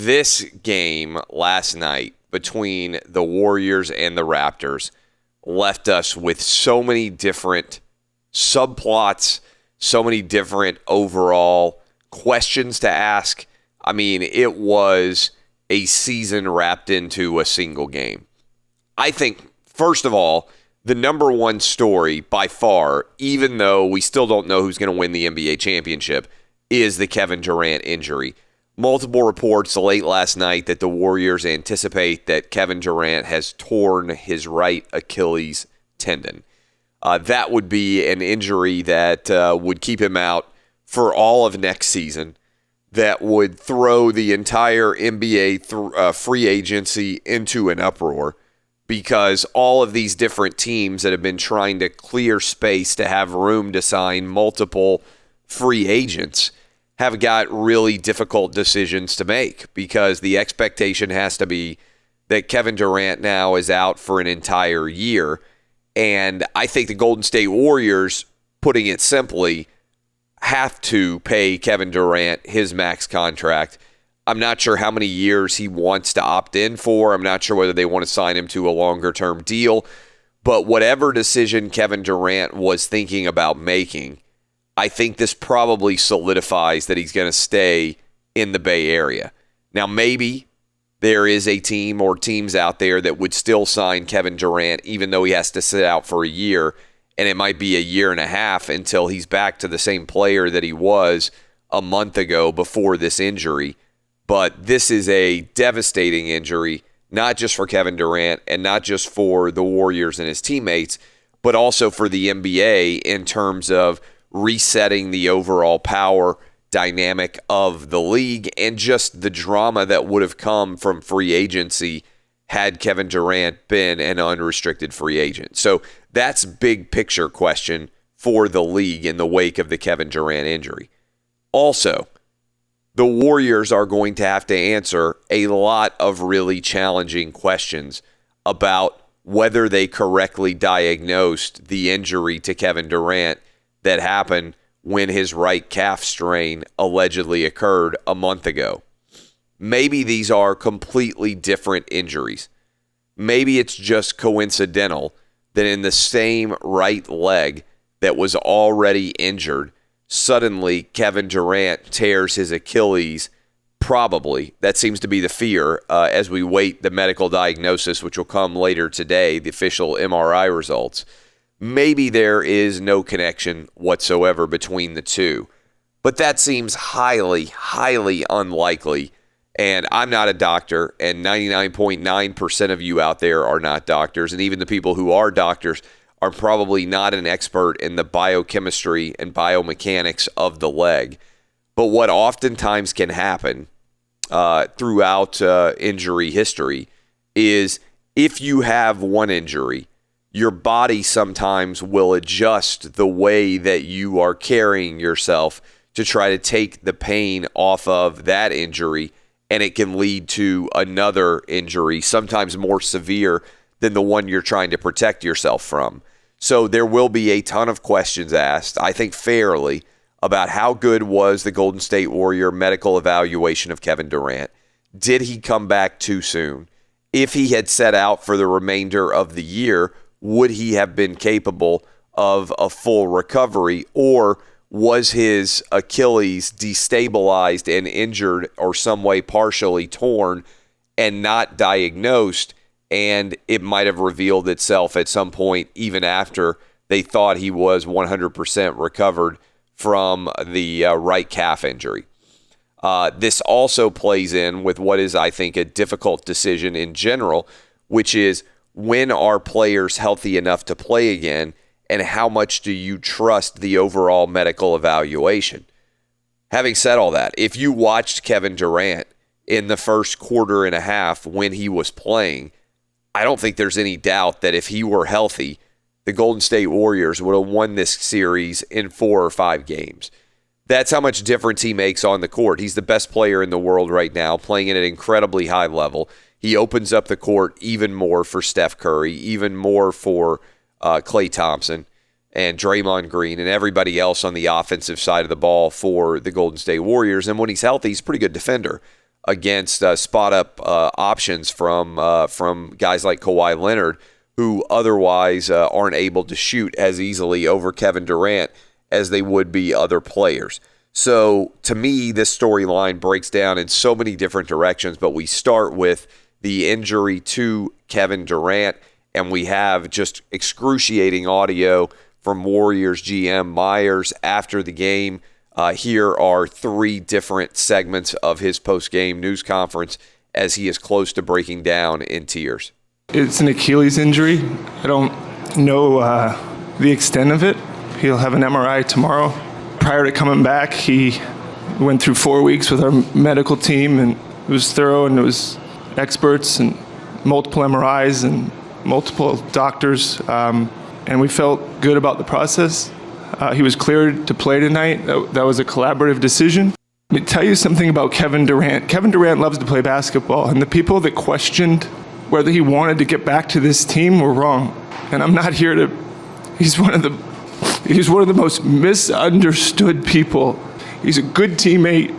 This game last night between the Warriors and the Raptors left us with so many different subplots, so many different overall questions to ask. I mean, it was a season wrapped into a single game. I think, first of all, the number one story by far, even though we still don't know who's going to win the NBA championship, is the Kevin Durant injury. Multiple reports late last night that the Warriors anticipate that Kevin Durant has torn his right Achilles tendon. That would be an injury that would keep him out for all of next season, that would throw the entire NBA free agency into an uproar, because all of these different teams that have been trying to clear space to have room to sign multiple free agents have got really difficult decisions to make, because the expectation has to be that Kevin Durant now is out for an entire year. And I think the Golden State Warriors, putting it simply, have to pay Kevin Durant his max contract. I'm not sure how many years he wants to opt in for. I'm not sure whether they want to sign him to a longer-term deal. But whatever decision Kevin Durant was thinking about making, I think this probably solidifies that he's going to stay in the Bay Area. Now, maybe there is a team or teams out there that would still sign Kevin Durant even though he has to sit out for a year, and it might be a year and a half until he's back to the same player that he was a month ago before this injury. But this is a devastating injury, not just for Kevin Durant and not just for the Warriors and his teammates, but also for the NBA in terms of resetting the overall power dynamic of the league and just the drama that would have come from free agency had Kevin Durant been an unrestricted free agent. So that's big picture question for the league in the wake of the Kevin Durant injury. Also, the Warriors are going to have to answer a lot of really challenging questions about whether they correctly diagnosed the injury to Kevin Durant that happened when his right calf strain allegedly occurred a month ago. Maybe these are completely different injuries. Maybe it's just coincidental that in the same right leg that was already injured, suddenly Kevin Durant tears his Achilles. Probably. That seems to be the fear as we wait the medical diagnosis, which will come later today, the official MRI results. Maybe there is no connection whatsoever between the two. But that seems highly, highly unlikely. And I'm not a doctor, and 99.9% of you out there are not doctors. And even the people who are doctors are probably not an expert in the biochemistry and biomechanics of the leg. But what oftentimes can happen throughout injury history is if you have one injury, your body sometimes will adjust the way that you are carrying yourself to try to take the pain off of that injury, and it can lead to another injury, sometimes more severe than the one you're trying to protect yourself from. So there will be a ton of questions asked, I think fairly, about how good was the Golden State Warrior medical evaluation of Kevin Durant. Did he come back too soon? If he had set out for the remainder of the year, would he have been capable of a full recovery, or was his Achilles destabilized and injured or some way partially torn and not diagnosed, and it might have revealed itself at some point even after they thought he was 100% recovered from the right calf injury. This also plays in with what is, I think, a difficult decision in general, which is when are players healthy enough to play again, and how much do you trust the overall medical evaluation? Having said all that, if you watched Kevin Durant in the first quarter and a half when he was playing, I don't think there's any doubt that if he were healthy, the Golden State Warriors would have won this series in 4 or 5 games. That's how much difference he makes on the court. He's the best player in the world right now, playing at an incredibly high level. He opens up the court even more for Steph Curry, even more for Klay Thompson and Draymond Green and everybody else on the offensive side of the ball for the Golden State Warriors. And when he's healthy, he's a pretty good defender. against spot-up options from guys like Kawhi Leonard, who otherwise aren't able to shoot as easily over Kevin Durant as they would be other players. So to me, this storyline breaks down in so many different directions, but we start with the injury to Kevin Durant, and we have just excruciating audio from Warriors GM Myers after the game. Here are 3 different segments of his post-game news conference as he is close to breaking down in tears. It's an Achilles injury. I don't know the extent of it. He'll have an MRI tomorrow. Prior to coming back, he went through 4 weeks with our medical team, and it was thorough, and it was experts and multiple MRIs and multiple doctors, and we felt good about the process. He was cleared to play tonight. That was a collaborative decision. Let me tell you something about Kevin Durant. Kevin Durant loves to play basketball, and the people that questioned whether he wanted to get back to this team were wrong. And I'm not here to. He's one of the most misunderstood people. He's a good teammate.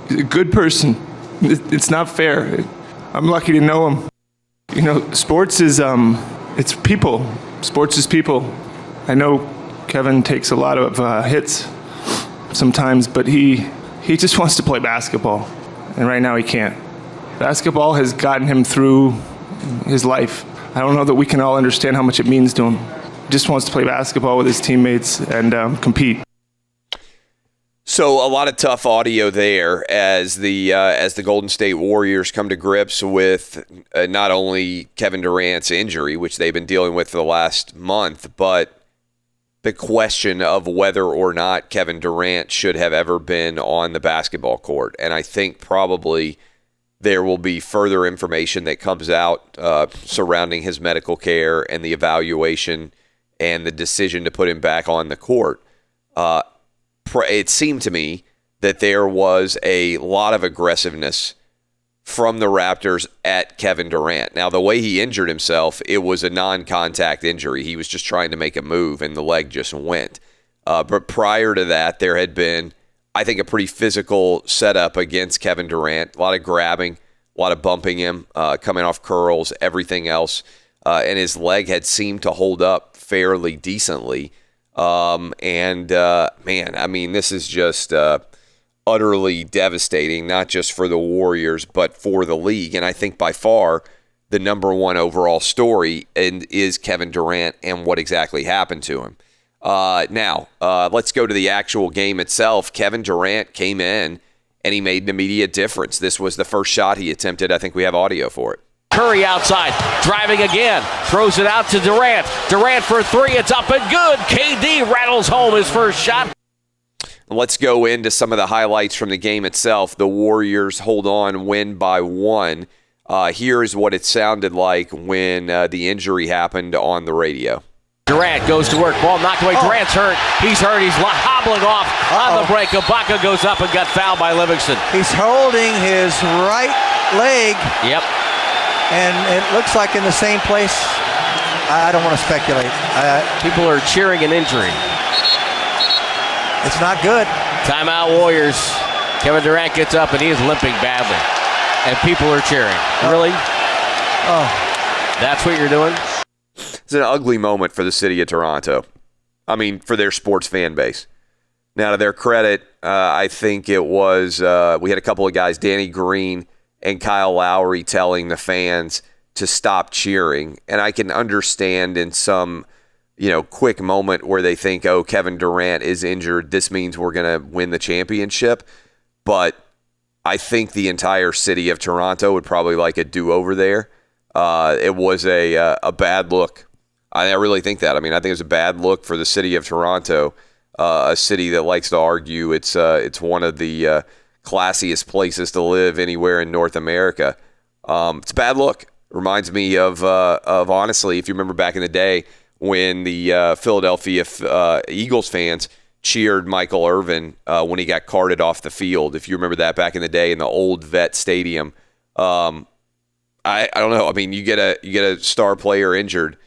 He's a good person. It's not fair. I'm lucky to know him. You know, sports is it's people. Sports is people. I know Kevin takes a lot of hits sometimes, but he just wants to play basketball, and right now he can't. Basketball has gotten him through his life. I don't know that we can all understand how much it means to him. He just wants to play basketball with his teammates and compete. So a lot of tough audio there as the Golden State Warriors come to grips with not only Kevin Durant's injury, which they've been dealing with for the last month, but the question of whether or not Kevin Durant should have ever been on the basketball court. And I think probably there will be further information that comes out surrounding his medical care and the evaluation and the decision to put him back on the court. It seemed to me that there was a lot of aggressiveness from the Raptors at Kevin Durant. Now, the way he injured himself, it was a non-contact injury. He was just trying to make a move, and the leg just went. But prior to that, there had been, I think, a pretty physical setup against Kevin Durant. A lot of grabbing, a lot of bumping him, coming off curls, everything else. And his leg had seemed to hold up fairly decently. Man, I mean, this is just utterly devastating, not just for the Warriors, but for the league. And I think by far the number one overall story is Kevin Durant and what exactly happened to him. Now, let's go to the actual game itself. Kevin Durant came in and he made an immediate difference. This was the first shot he attempted. I think we have audio for it. Curry outside, driving again, throws it out to Durant. Durant for 3, it's up and good. KD rattles home his first shot. Let's go into some of the highlights from the game itself. The Warriors hold on, win by 1. Here is what it sounded like when the injury happened on the radio. Durant goes to work, ball knocked away. Durant's hurt. He's hobbling off on the break. Ibaka goes up and got fouled by Livingston. He's holding his right leg. Yep. And it looks like in the same place. I don't want to speculate. People are cheering an injury. It's not good. Timeout Warriors. Kevin Durant gets up and he is limping badly. And people are cheering. Really? Oh. That's what you're doing? It's an ugly moment for the city of Toronto. I mean, for their sports fan base. Now, to their credit, I think it was, we had a couple of guys, Danny Green and Kyle Lowry, telling the fans to stop cheering. And I can understand in some, quick moment where they think, oh, Kevin Durant is injured, this means we're going to win the championship. But I think the entire city of Toronto would probably like a do-over there. It was a bad look. I really think that. I mean, I think it was a bad look for the city of Toronto, a city that likes to argue it's one of the classiest places to live anywhere in North America. It's a bad look. Reminds me of honestly, if you remember back in the day when the Philadelphia Eagles fans cheered Michael Irvin when he got carted off the field. If you remember that back in the day in the old Vet Stadium. I don't know. I mean, you get a star player injured,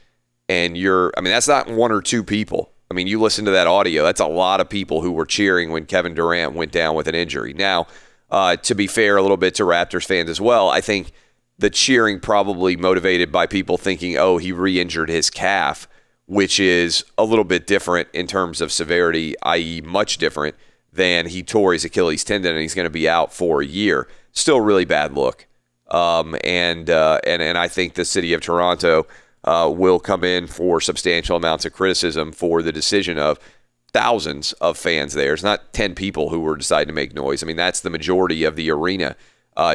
and that's not one or two people. I mean, you listen to that audio. That's a lot of people who were cheering when Kevin Durant went down with an injury. Now, to be fair a little bit to Raptors fans as well, I think the cheering probably motivated by people thinking, oh, he re-injured his calf, which is a little bit different in terms of severity, i.e. much different than he tore his Achilles tendon and he's going to be out for a year. Still a really bad look. And I think the city of Toronto will come in for substantial amounts of criticism for the decision of thousands of fans there. It's not 10 people who were deciding to make noise. I mean, that's the majority of the arena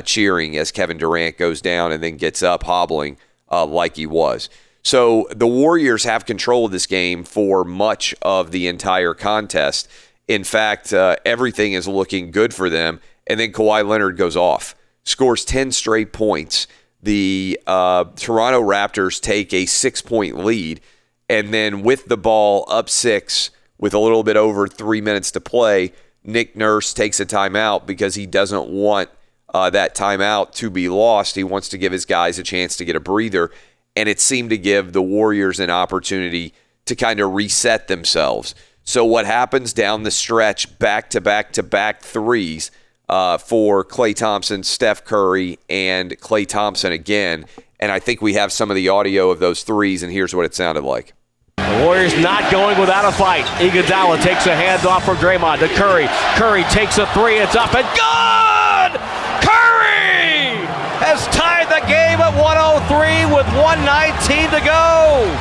cheering as Kevin Durant goes down and then gets up hobbling like he was. So the Warriors have control of this game for much of the entire contest. In fact, everything is looking good for them. And then Kawhi Leonard goes off, scores 10 straight points. The Toronto Raptors take a 6-point lead. And then with the ball up 6 with a little bit over 3 minutes to play, Nick Nurse takes a timeout because he doesn't want that timeout to be lost. He wants to give his guys a chance to get a breather. And it seemed to give the Warriors an opportunity to kind of reset themselves. So what happens down the stretch, back-to-back-to-back threes for Klay Thompson, Steph Curry, and Klay Thompson again. And I think we have some of the audio of those threes, and here's what it sounded like. The Warriors not going without a fight. Iguodala takes a handoff from Draymond to Curry. Curry takes a three. It's up and good! Curry has tied the game at 103 with 1:19 to go.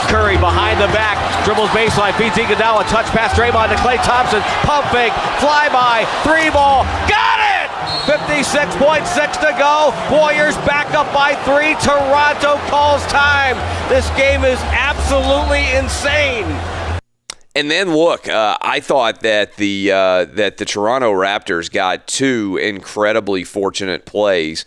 Curry behind the back, dribbles baseline, feeds Iguodala, touch pass Draymond to Klay Thompson, pump fake, flyby, three ball, got it! 56.6 to go. Warriors back up by 3. Toronto calls time. This game is absolutely insane. And then look, I thought that the Toronto Raptors got 2 incredibly fortunate plays.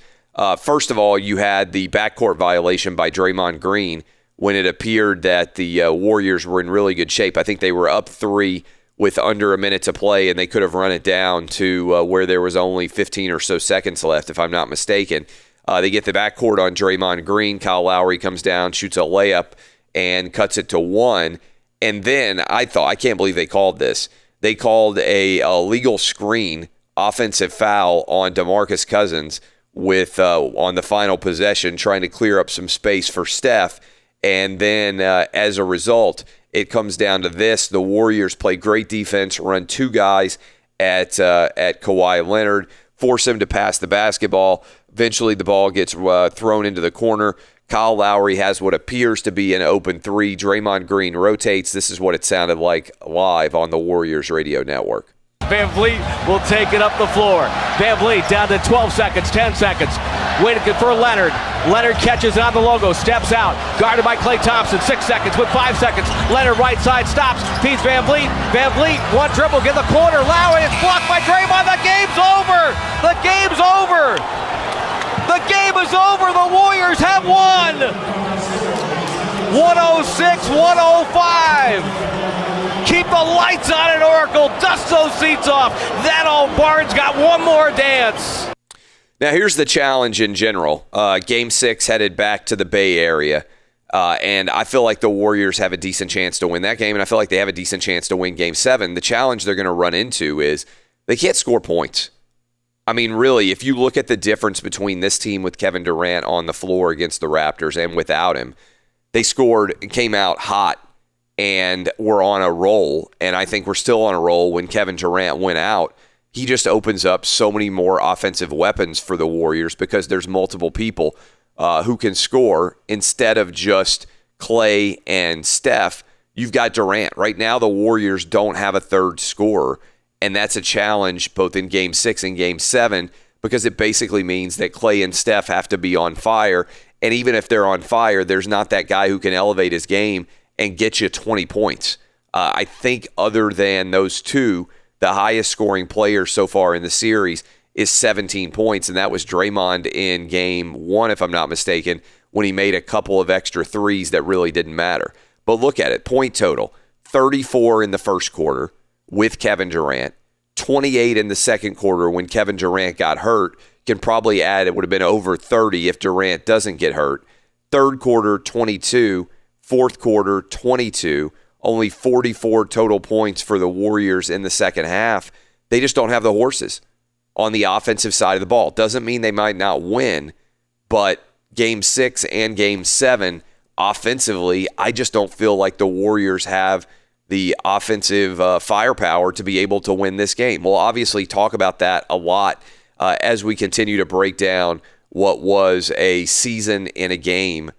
First of all, you had the backcourt violation by Draymond Green when it appeared that the Warriors were in really good shape. I think they were up 3 with under a minute to play, and they could have run it down to where there was only 15 or so seconds left, if I'm not mistaken. They get the backcourt on Draymond Green. Kyle Lowry comes down, shoots a layup, and cuts it to 1. And then I can't believe they called this. They called a illegal screen offensive foul on DeMarcus Cousins with on the final possession, trying to clear up some space for Steph. And then as a result, it comes down to this. The Warriors play great defense, run 2 guys at Kawhi Leonard, force him to pass the basketball. Eventually, the ball gets thrown into the corner. Kyle Lowry has what appears to be an open 3. Draymond Green rotates. This is what it sounded like live on the Warriors radio network. Van Vliet will take it up the floor. Van Vliet down to 12 seconds, 10 seconds. Waiting for Leonard. Leonard catches it on the logo, steps out. Guarded by Klay Thompson, 6 seconds with 5 seconds. Leonard right side stops, feeds Van Vliet. Van Vliet, one dribble, get the corner. Lowry is blocked by Draymond. The game's over. The game's over. The game is over. The Warriors have won. 106-105. Keep the lights on at Oracle. Dust those seats off. That old Barnes got one more dance. Now, here's the challenge in general. Game 6 headed back to the Bay Area. And I feel like the Warriors have a decent chance to win that game, and I feel like they have a decent chance to win Game 7. The challenge they're going to run into is they can't score points. I mean, really, if you look at the difference between this team with Kevin Durant on the floor against the Raptors and without him, they came out hot and were on a roll. And I think we're still on a roll. When Kevin Durant went out, he just opens up so many more offensive weapons for the Warriors because there's multiple people who can score instead of just Klay and Steph. You've got Durant. Right now, the Warriors don't have a third scorer. And that's a challenge both in Game 6 and Game 7 because it basically means that Klay and Steph have to be on fire. And even if they're on fire, there's not that guy who can elevate his game and get you 20 points. I think other than those two, the highest scoring player so far in the series is 17 points, and that was Draymond in Game 1, if I'm not mistaken, when he made a couple of extra threes that really didn't matter. But look at it, point total, 34 in the first quarter with Kevin Durant, 28 in the second quarter when Kevin Durant got hurt. Can probably add, it would have been over 30 if Durant doesn't get hurt. Third quarter, 22. Fourth quarter, 22. Only 44 total points for the Warriors in the second half. They just don't have the horses. on the offensive side of the ball. Doesn't mean they might not win, but Game 6 and Game 7, offensively, I just don't feel like the Warriors have the offensive firepower to be able to win this game. We'll obviously talk about that a lot as we continue to break down what was a season in a game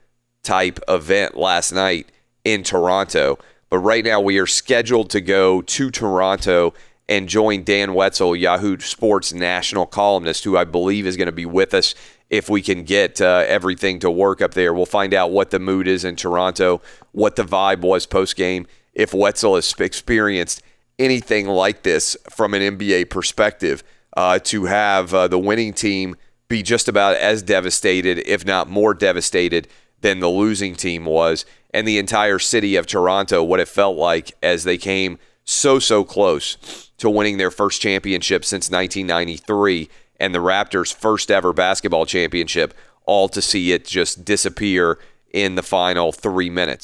type event last night in Toronto. But right now we are scheduled to go to Toronto and join Dan Wetzel, Yahoo Sports national columnist, who I believe is going to be with us if we can get everything to work up there. We'll find out what the mood is in Toronto, what the vibe was post-game, if Wetzel has experienced anything like this from an NBA perspective, to have the winning team be just about as devastated, if not more devastated, than the losing team was, and the entire city of Toronto, what it felt like as they came so close to winning their first championship since 1993 and the Raptors' first ever basketball championship, all to see it just disappear in the final 3 minutes.